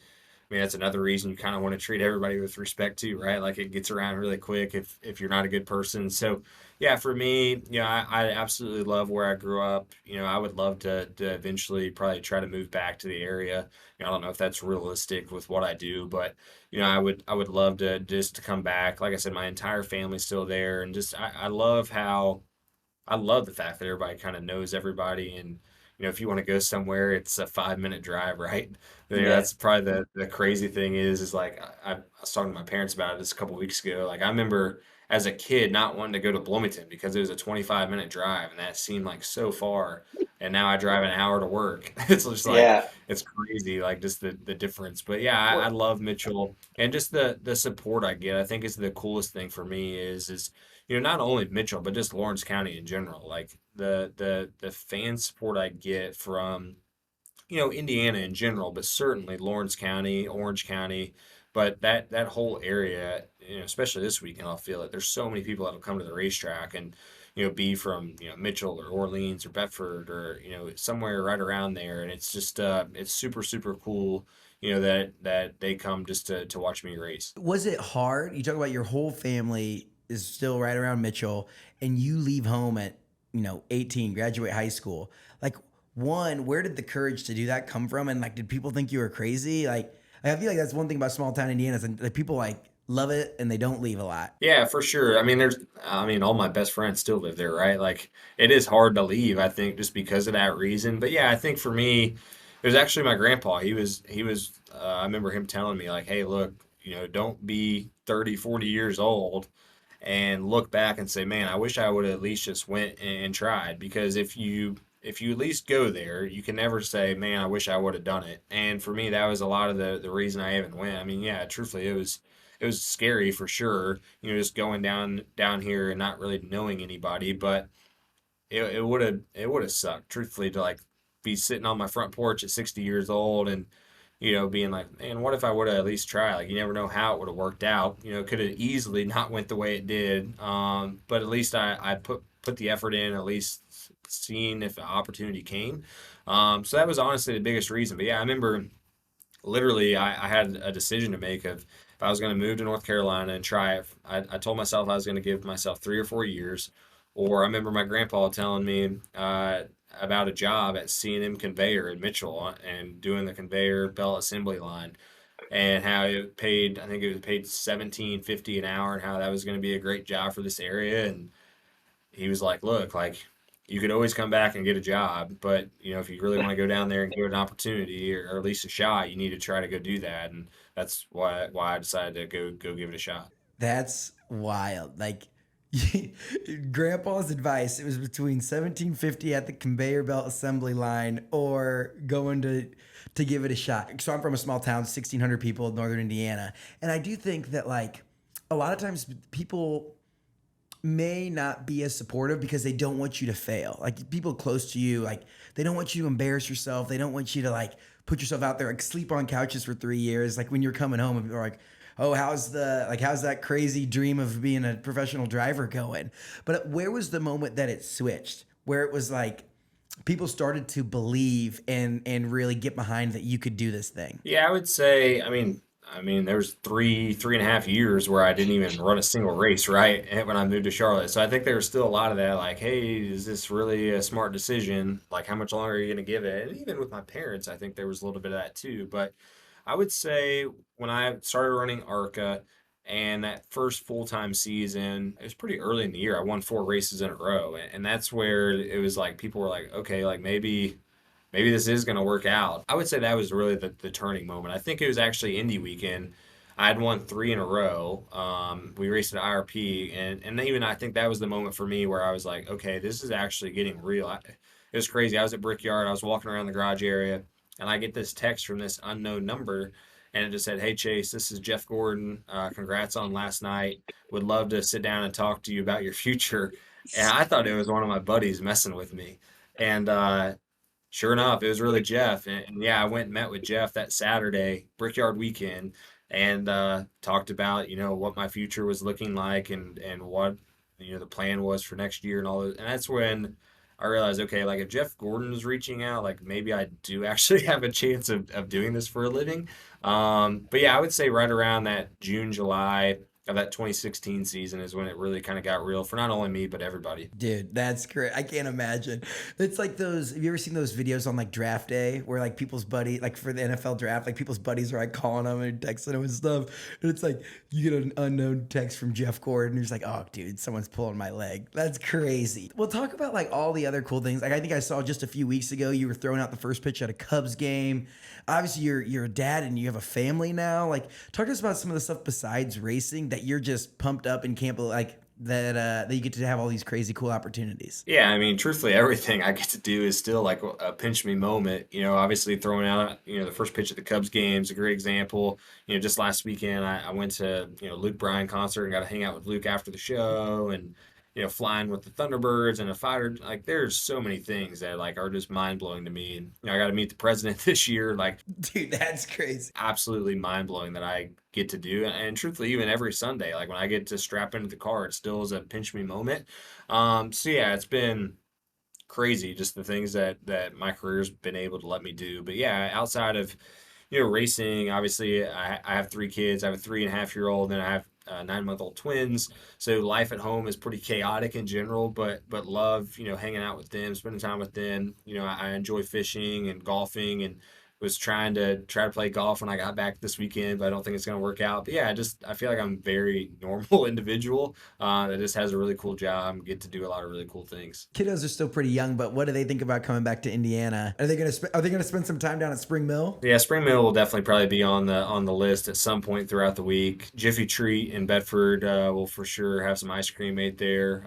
I mean, that's another reason you kind of want to treat everybody with respect too, right? Like it gets around really quick if you're not a good person. So yeah, for me, I absolutely love where I grew up. I would love to eventually probably try to move back to the area. I don't know if that's realistic with what I do, but I would love to just to come back. Like I said, my entire family's still there, and just I love the fact that everybody kind of knows everybody, and if you want to go somewhere, it's a 5-minute drive, right? Yeah. That's probably the crazy thing is like I was talking to my parents about it just a couple weeks ago. Like I remember as a kid not wanting to go to Bloomington because it was a 25-minute drive and that seemed like so far. And now I drive an hour to work. It's just like Yeah. it's crazy, like just the difference. But yeah, I Well, love Mitchell and just the support I get. I think is the coolest thing for me is not only Mitchell but just Lawrence County in general. Like the fan support I get from Indiana in general, but certainly Lawrence County, Orange County, but that whole area, especially this weekend, I'll feel it. There's so many people that will come to the racetrack and be from Mitchell or Orleans or Bedford or somewhere right around there, and it's just it's super super cool. That they come just to watch me race. Was it hard? You talk about your whole family is still right around Mitchell, and you leave home at 18, graduate high school. Like, one, where did the courage to do that come from? And like, did people think you were crazy? Like, I feel like that's one thing about small town Indiana, is like people like love it and they don't leave a lot. Yeah, for sure. All my best friends still live there, right? Like, it is hard to leave, I think, just because of that reason. But yeah, I think for me, it was actually my grandpa. I remember him telling me, like, hey, look, don't be 30, 40 years old and look back and say, man, I wish I would have at least just went and tried. Because if you at least go there, you can never say, man, I wish I would have done it. And for me, that was a lot of the reason I even went. I mean, yeah, truthfully, it was scary for sure, just going down here and not really knowing anybody, but it would have sucked, truthfully, to like be sitting on my front porch at 60 years old and being like, man, what if I would have at least tried? Like, you never know how it would have worked out. Could have easily not went the way it did. But at least I put the effort in, at least seeing if an opportunity came. So that was honestly the biggest reason. But yeah, I remember literally I had a decision to make of if I was going to move to North Carolina and try it. I told myself I was going to give myself 3 or 4 years. Or I remember my grandpa telling me about a job at C&M Conveyor in Mitchell and doing the conveyor belt assembly line and how it paid, I think it was paid 17.50 an hour, and how that was going to be a great job for this area. And he was like, look, like you could always come back and get a job, but if you really want to go down there and give it an opportunity or at least a shot, you need to try to go do that. And that's why I decided to go give it a shot. That's wild. Like, grandpa's advice, it was between 1750 at the conveyor belt assembly line or going to give it a shot. So I'm from a small town, 1,600 people in northern Indiana. And I do think that like a lot of times people may not be as supportive because they don't want you to fail. Like people close to you, like they don't want you to embarrass yourself. They don't want you to like put yourself out there, like sleep on couches for 3 years. Like when you're coming home and people are like, oh, how's that crazy dream of being a professional driver going? But where was the moment that it switched? Where it was like people started to believe and really get behind that you could do this thing? Yeah, I would say, there was 3.5 years where I didn't even run a single race, right? And when I moved to Charlotte. So I think there was still a lot of that, like, hey, is this really a smart decision? Like, how much longer are you going to give it? And even with my parents, I think there was a little bit of that too. But I would say when I started running ARCA and that first full-time season, it was pretty early in the year. I won 4 races in a row. And that's where it was like, people were like, okay, like maybe this is going to work out. I would say that was really the turning moment. I think it was actually Indy weekend. I had won 3 in a row. We raced at IRP, and even I think that was the moment for me where I was like, okay, this is actually getting real. It was crazy. I was at Brickyard. I was walking around the garage area, and I get this text from this unknown number, and it just said, hey, Chase, this is Jeff Gordon. Congrats on last night. Would love to sit down and talk to you about your future. And I thought it was one of my buddies messing with me. And sure enough, it was really Jeff. And yeah, I went and met with Jeff that Saturday, Brickyard weekend, and talked about, what my future was looking like and what, the plan was for next year and all that. And that's when I realized, okay, like if Jeff Gordon is reaching out, like maybe I do actually have a chance of doing this for a living. But yeah, I would say right around that June, July of that 2016 season is when it really kind of got real for not only me, but everybody. Dude, that's great. I can't imagine. It's like those. Have you ever seen those videos on like draft day where like people's buddy, like for the NFL draft, like people's buddies are like calling them and texting them and stuff. And it's like you get an unknown text from Jeff Gordon. And you're just like, oh, dude, someone's pulling my leg. That's crazy. Well, talk about like all the other cool things. Like I think I saw just a few weeks ago you were throwing out the first pitch at a Cubs game. Obviously, you're a dad and you have a family now. Like, talk to us about some of the stuff besides racing that you're just pumped up and can't believe, like that you get to have all these crazy cool opportunities. Yeah, I mean, truthfully, everything I get to do is still like a pinch me moment. Obviously throwing out, the first pitch at the Cubs game is a great example. Just last weekend, I went to, Luke Bryan concert and got to hang out with Luke after the show and, flying with the Thunderbirds and a fighter. Like, there's so many things that like are just mind blowing to me. And, I got to meet the president this year. Like, dude, that's crazy. Absolutely mind blowing that I get to do. And truthfully, even every Sunday, like when I get to strap into the car, it still is a pinch me moment. So yeah, it's been crazy, just the things that my career's been able to let me do. But yeah, outside of racing, obviously I have 3 kids. I have a 3.5-year-old, and I have 9-month-old twins. So life at home is pretty chaotic in general, but love hanging out with them, spending time with them. I enjoy fishing and golfing, and was trying to play golf when I got back this weekend, but I don't think it's going to work out. But yeah, I feel like I'm a very normal individual that just has a really cool job, get to do a lot of really cool things. Kiddos are still pretty young, but what do they think about coming back to Indiana? Are they going to spend some time down at Spring Mill? Yeah, Spring Mill will definitely probably be on the list at some point throughout the week. Jiffy Treat in Bedford will for sure have some ice cream made there.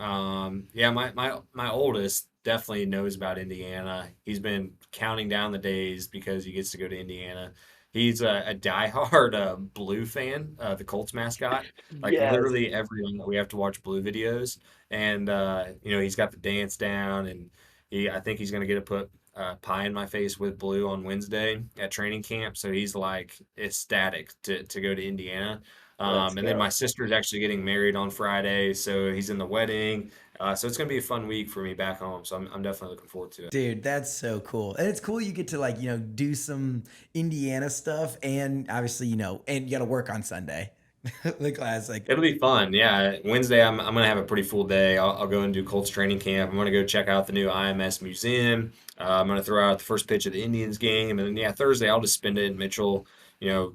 Yeah, my oldest definitely knows about Indiana. He's been counting down the days because he gets to go to Indiana. He's a diehard Blue fan, the Colts mascot. Like yes. Literally every night we have to watch Blue videos, and he's got the dance down, and I think he's gonna get to put pie in my face with Blue on Wednesday at training camp. So he's like ecstatic to go to Indiana. And then my sister's actually getting married on Friday, so he's in the wedding. So it's going to be a fun week for me back home. So I'm definitely looking forward to it. Dude, that's so cool. And it's cool you get to do some Indiana stuff, and obviously, and you got to work on Sunday. The classic. It'll be fun. Yeah. Wednesday, I'm going to have a pretty full day. I'll go and do Colts training camp. I'm going to go check out the new IMS museum. I'm going to throw out the first pitch of the Indians game. And then, yeah, Thursday, I'll just spend it in Mitchell,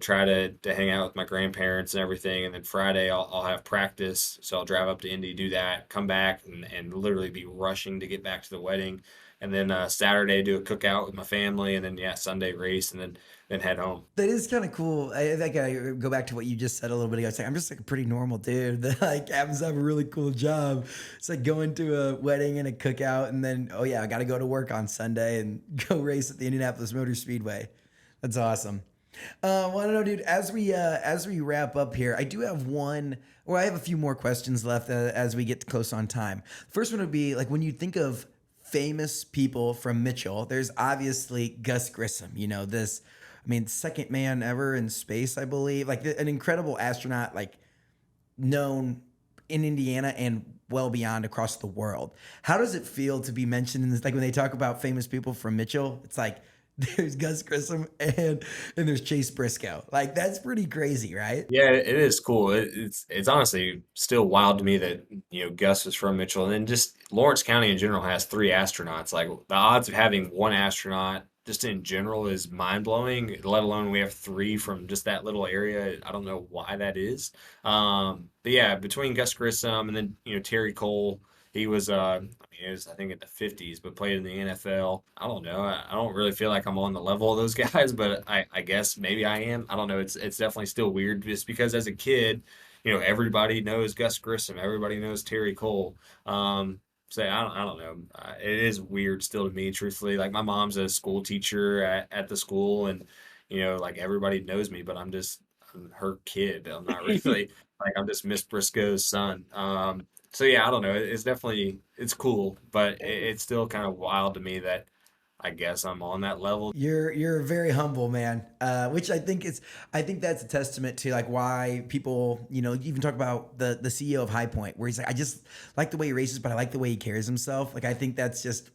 try to hang out with my grandparents and everything. And then Friday, I'll have practice. So I'll drive up to Indy, do that, come back, and literally be rushing to get back to the wedding. And then Saturday, do a cookout with my family. And then, yeah, Sunday race, and then head home. That is kind of cool. I think I go back to what you just said a little bit ago. It's like, I'm just like a pretty normal dude that like happens to have a really cool job. It's like going to a wedding and a cookout, and then, oh yeah, I got to go to work on Sunday and go race at the Indianapolis Motor Speedway. That's awesome. Well, I don't know, dude, as we wrap up here, I do have I have a few more questions left as we get close on time. First one would be like, when you think of famous people from Mitchell, there's obviously Gus Grissom, second man ever in space, I believe, like an incredible astronaut, like known in Indiana and well beyond across the world. How does it feel to be mentioned in this? Like when they talk about famous people from Mitchell, it's like there's Gus Grissom and there's Chase Briscoe. Like that's pretty crazy, right? Yeah, it is cool. It's honestly still wild to me that Gus is from Mitchell, and then just Lawrence County in general has 3 astronauts. Like the odds of having 1 astronaut just in general is mind-blowing, let alone we have 3 from just that little area. I don't know why that is. But yeah, between Gus Grissom and then, Terry Cole, he was, I think in the 50s, but played in the NFL. I don't know. I don't really feel like I'm on the level of those guys, but I guess maybe I am. I don't know. It's definitely still weird just because as a kid, everybody knows Gus Grissom. Everybody knows Terry Cole. So I don't know. It is weird still to me, truthfully. Like my mom's a school teacher at the school, and like everybody knows me, but I'm her kid. I'm not really like I'm just Miss Briscoe's son. So yeah, I don't know. It's cool, but it's still kind of wild to me that I guess I'm on that level. You're very humble, man. Which I think that's a testament to like why people, you even talk about the CEO of High Point, where he's like, I just like the way he races, but I like the way he carries himself. Like I think that's just,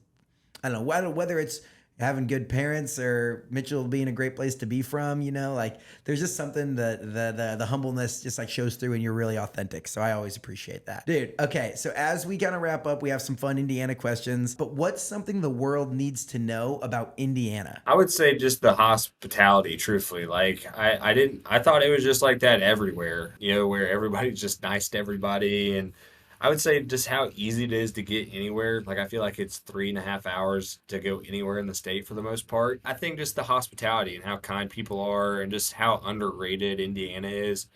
I don't know whether it's having good parents or Mitchell being a great place to be from, like there's just something that the humbleness just like shows through and you're really authentic. So I always appreciate that. Dude, okay. So as we kind of wrap up, we have some fun Indiana questions, but what's something the world needs to know about Indiana? I would say just the hospitality, truthfully. Like I thought it was just like that everywhere, where everybody's just nice to everybody. And I would say just how easy it is to get anywhere. Like I feel like it's 3.5 hours to go anywhere in the state for the most part. I think just the hospitality and how kind people are and just how underrated Indiana is.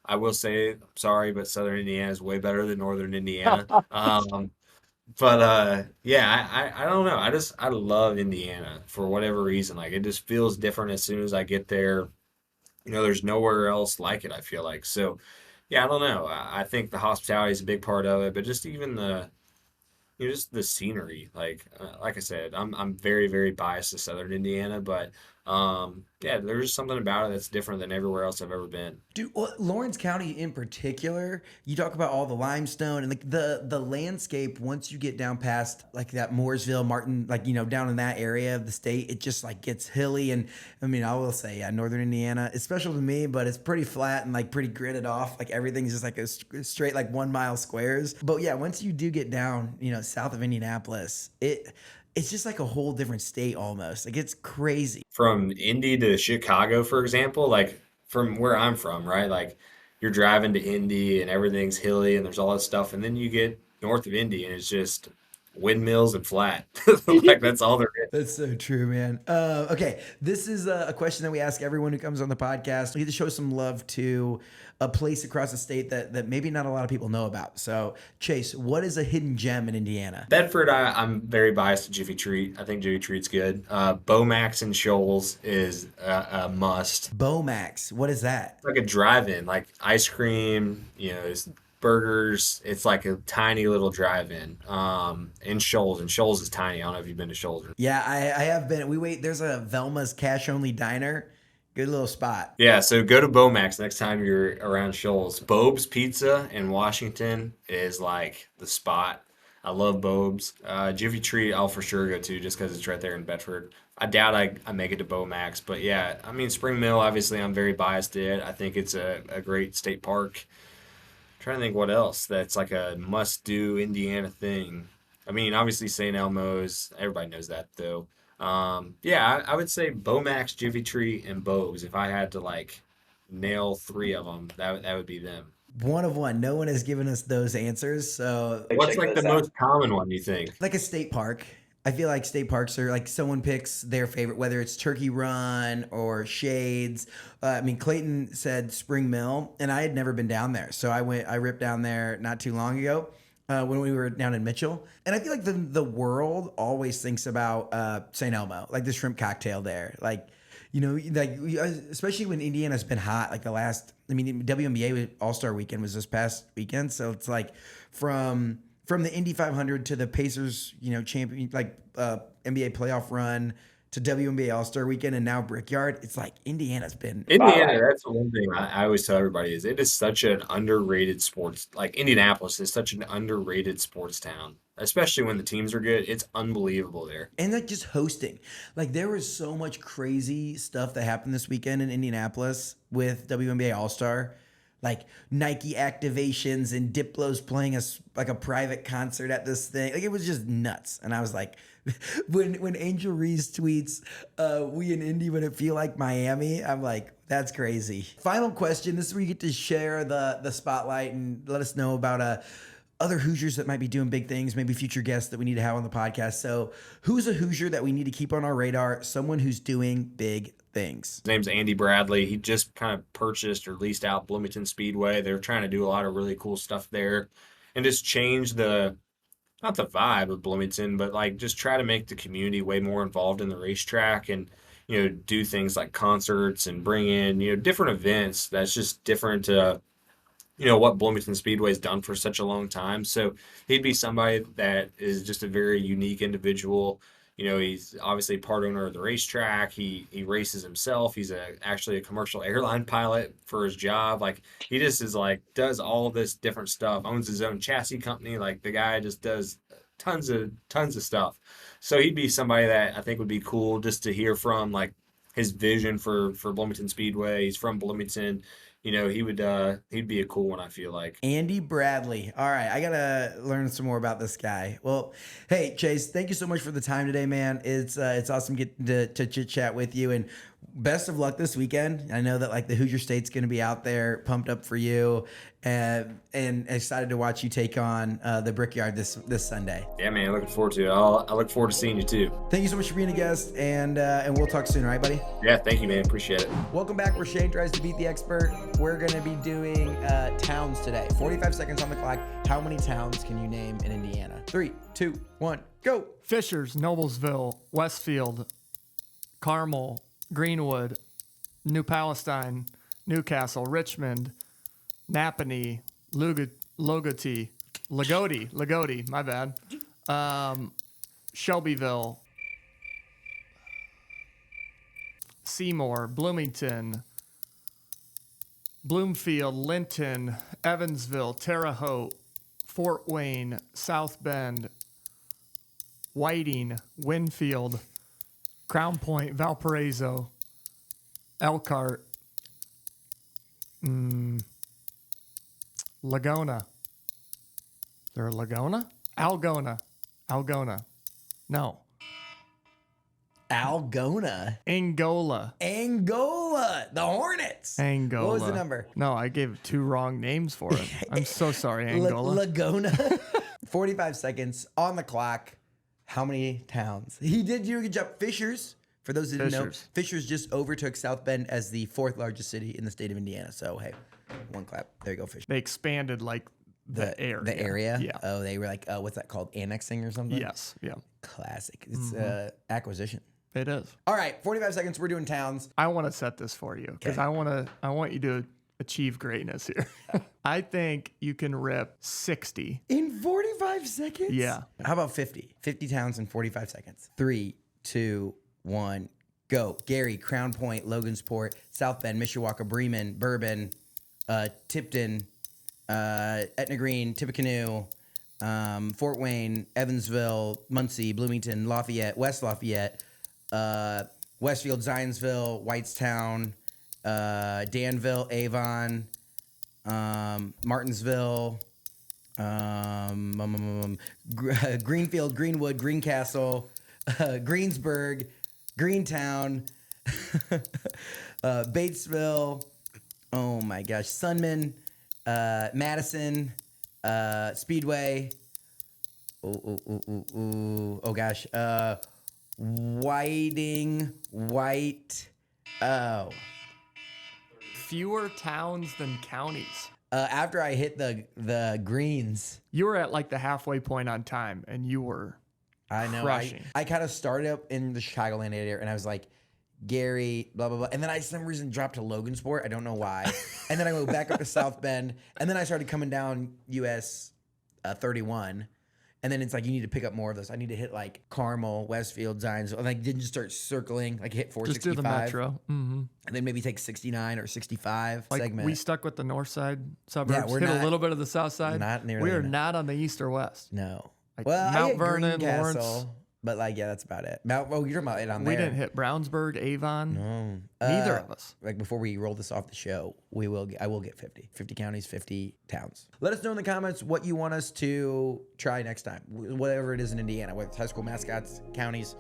I will say, I'm sorry, but Southern Indiana is way better than Northern Indiana. But yeah, I don't know. I love Indiana for whatever reason. Like it just feels different as soon as I get there. There's nowhere else like it, I feel like. So yeah, I don't know. I think the hospitality is a big part of it, but just even just the scenery. Like I said, I'm very, very biased to Southern Indiana, but yeah, there's just something about it that's different than everywhere else I've ever been. Dude, well, Lawrence County in particular, you talk about all the limestone and like the landscape once you get down past like that Mooresville, Martin, like down in that area of the state, it just like gets hilly. And I mean, I will say, yeah, Northern Indiana is special to me, but it's pretty flat and like pretty gridded off. Like everything's just like a straight like 1 mile squares. But yeah, once you do get down, south of Indianapolis, it's just like a whole different state almost. Like it's crazy. From Indy to Chicago, for example, like from where I'm from, right? Like you're driving to Indy and everything's hilly and there's all that stuff, and then you get north of Indy and it's just windmills and flat. Like that's all there is. That's so true, man. Okay, this is a question that we ask everyone who comes on the podcast. We get to show some love to a place across the state that maybe not a lot of people know about. So, Chase, what is a hidden gem in Indiana? Bedford, I'm very biased to Jiffy Treat. I think Jiffy Treat's good. Bomax and Shoals is a must. Bomax, what is that? It's like a drive-in, like ice cream, it's burgers. It's like a tiny little drive-in in Shoals, and Shoals is tiny. I don't know if you've been to Shoals. Yeah, I have been. There's a Velma's cash-only diner. Good little spot. Yeah, so go to Bomax next time you're around Shoals. Bob's Pizza in Washington is like the spot. I love Bob's. Jiffy Treat I'll for sure go to just because it's right there in Bedford. I doubt I make it to Bomax, but yeah, I mean Spring Mill, obviously I'm very biased to it. I think it's a great state park. I'm trying to think what else that's like a must-do Indiana thing. I mean, obviously St. Elmo's, everybody knows that though. Yeah, I would say Bomax, Jiffy Tree, and Bob's. If I had to like nail 3 of them, that would be them. One of one. No one has given us those answers. So What's like the most common one, you think? like a state park. I feel like state parks are like someone picks their favorite, whether it's Turkey Run or Shades. I mean, Clayton said Spring Mill, and I had never been down there. So I ripped down there not too long ago. When we were down in Mitchell. And I feel like the world always thinks about St. Elmo, like the shrimp cocktail there. Like, especially when Indiana's been hot, like WNBA All-Star Weekend was this past weekend. So it's like from the Indy 500 to the Pacers, champion, like NBA playoff run to WNBA All-Star Weekend and now Brickyard, it's like Indiana, that's the one thing I always tell everybody is it is such an underrated sports, like Indianapolis is such an underrated sports town, especially when the teams are good. It's unbelievable there. And like just hosting. Like there was so much crazy stuff that happened this weekend in Indianapolis with WNBA All-Star. Like Nike activations and Diplo's playing like a private concert at this thing. Like it was just nuts. And I was like, when Angel Reese tweets, we in Indy would it feel like Miami? I'm like, that's crazy. Final question. This is where you get to share the spotlight and let us know about other Hoosiers that might be doing big things, maybe future guests that we need to have on the podcast. So who's a Hoosier that we need to keep on our radar? Someone who's doing big things. His name's Andy Bradley. He just kind of purchased or leased out Bloomington Speedway. They're trying to do a lot of really cool stuff there and just change not the vibe of Bloomington, but like just try to make the community way more involved in the racetrack and, do things like concerts and bring in, different events that's just different what Bloomington Speedway's done for such a long time. So he'd be somebody that is just a very unique individual. He's obviously part owner of the racetrack. He races himself. He's actually a commercial airline pilot for his job. Like he just is like does all of this different stuff. Owns his own chassis company. Like the guy just does tons of stuff. So he'd be somebody that I think would be cool just to hear from, like his vision for Bloomington Speedway. He's from Bloomington. You know, he'd be a cool one, I feel like. Andy Bradley. All right, I gotta learn some more about this guy. Well, hey Chase, thank you so much for the time today, man. It's awesome getting to chit chat with you, and best of luck this weekend. I know that like the Hoosier State's gonna be out there, pumped up for you, and excited to watch you take on the Brickyard this Sunday. Yeah, man, looking forward to it. I look forward to seeing you too. Thank you so much for being a guest, and we'll talk soon, all right, buddy? Yeah, thank you, man. Appreciate it. Welcome back. Where Cheyne tries to beat the expert. We're going to be doing towns today. 45 seconds on the clock. How many towns can you name in Indiana? 3, 2, 1, go. Fishers, Noblesville, Westfield, Carmel, Greenwood, New Palestine, Newcastle, Richmond, Napanee, Lagodi, my bad. Shelbyville, Seymour, Bloomington, Bloomfield, Linton, Evansville, Terre Haute, Fort Wayne, South Bend, Whiting, Winfield, Crown Point, Valparaiso, Elkhart, Laguna. Is there a Laguna? Algona. No. Algona. Angola. The Hornets. Angola. What was the number? No, I gave 2 wrong names for it. I'm so sorry, Angola. Laguna. 45 seconds on the clock. How many towns? He did do a good job. Fishers, for those who didn't know, Fishers just overtook South Bend as the 4th largest city in the state of Indiana. So, hey, one clap. There you go, Fishers. They expanded like the area. The area? Yeah. Oh, they were like, what's that called? Annexing or something? Yes. Yeah. Classic. It's acquisition. It is. All right, 45 seconds. We're doing towns. I want to set this for you because I want you to achieve greatness here. I think you can rip 60 in 45 seconds? Yeah. How about 50? 50 towns in 45 seconds. 3, 2, 1, go. Gary, Crown Point, Logansport, South Bend, Mishawaka, Bremen, Bourbon, Tipton, Etna Green, Tippecanoe, Fort Wayne, Evansville, Muncie, Bloomington, Lafayette, West Lafayette, Westfield, Zionsville, Whitestown, Danville, Avon, Martinsville, Greenfield, Greenwood, Greencastle, Greensburg, Greentown, Batesville, oh my gosh, Sunman, Madison, Speedway, oh gosh, Whiting, fewer towns than counties. After I hit the greens, You were at like the halfway point on time, and you were I know crushing. I kind of started up in the Chicagoland area, and I was like, Gary, blah blah blah, and then I for some reason dropped to Logansport. I don't know why, and then I went back up to South Bend, and then I started coming down US 31. And then it's like you need to pick up more of those. I need to hit like Carmel, Westfield, Zionsville, and like didn't just start circling, like hit 465. just do the metro. Mm-hmm. And then maybe take 69 or 65 Like segment. we stuck with the north side suburbs. Yeah, we're hit not- a little bit of the south side. not nearly We are enough. not on the east or west. No. Like Well, Mount I hit Vernon, Greencastle, Lawrence. but like yeah, that's about it. You're talking about it on We there. didn't hit Brownsburg, Avon. No. Neither of us. Like before we roll this off the show, I will get 50. 50 counties, 50 towns. Let us know in the comments what you want us to try next time. Whatever it is in Indiana, whether it's high school mascots, counties,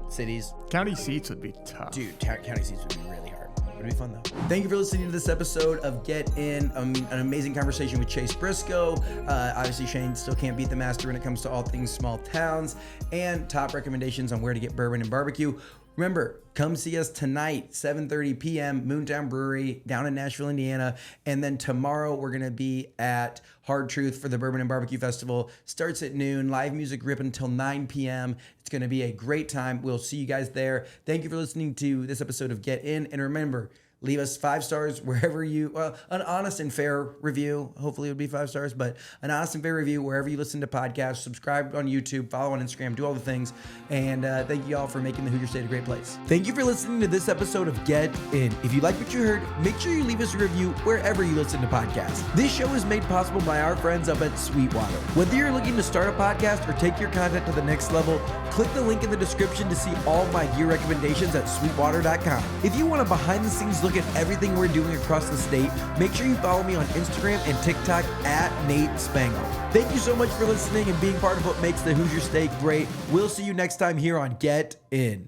cities. County seats would be tough. Dude, county seats would be really hard. It'd be fun though. Thank you for listening to this episode of Get In. An amazing conversation with Chase Briscoe. Obviously, Cheyne still can't beat the master when it comes to all things small towns, and top recommendations on where to get bourbon and barbecue. Remember, come see us tonight, 7:30 p.m., Moontown Brewery down in Nashville, Indiana. And then tomorrow we're going to be at Hard Truth for the Bourbon and Barbecue Festival. Starts at noon, live music rip until 9 p.m. It's going to be a great time. We'll see you guys there. Thank you for listening to this episode of Get In. And remember, Leave us 5 stars wherever an honest and fair review. Hopefully it would be 5 stars, but an honest and fair review wherever you listen to podcasts. Subscribe on YouTube, follow on Instagram, do all the things. And thank you all for making the Hoosier State a great place. Thank you for listening to this episode of Get In. If you like what you heard, make sure you leave us a review wherever you listen to podcasts. This show is made possible by our friends up at Sweetwater. Whether you're looking to start a podcast or take your content to the next level, click the link in the description to see all my gear recommendations at sweetwater.com. If you want a behind the scenes look at everything we're doing across the state, make sure you follow me on Instagram and TikTok at Nate Spangle. Thank you so much for listening and being part of what makes the Hoosier State great. We'll see you next time here on Get In.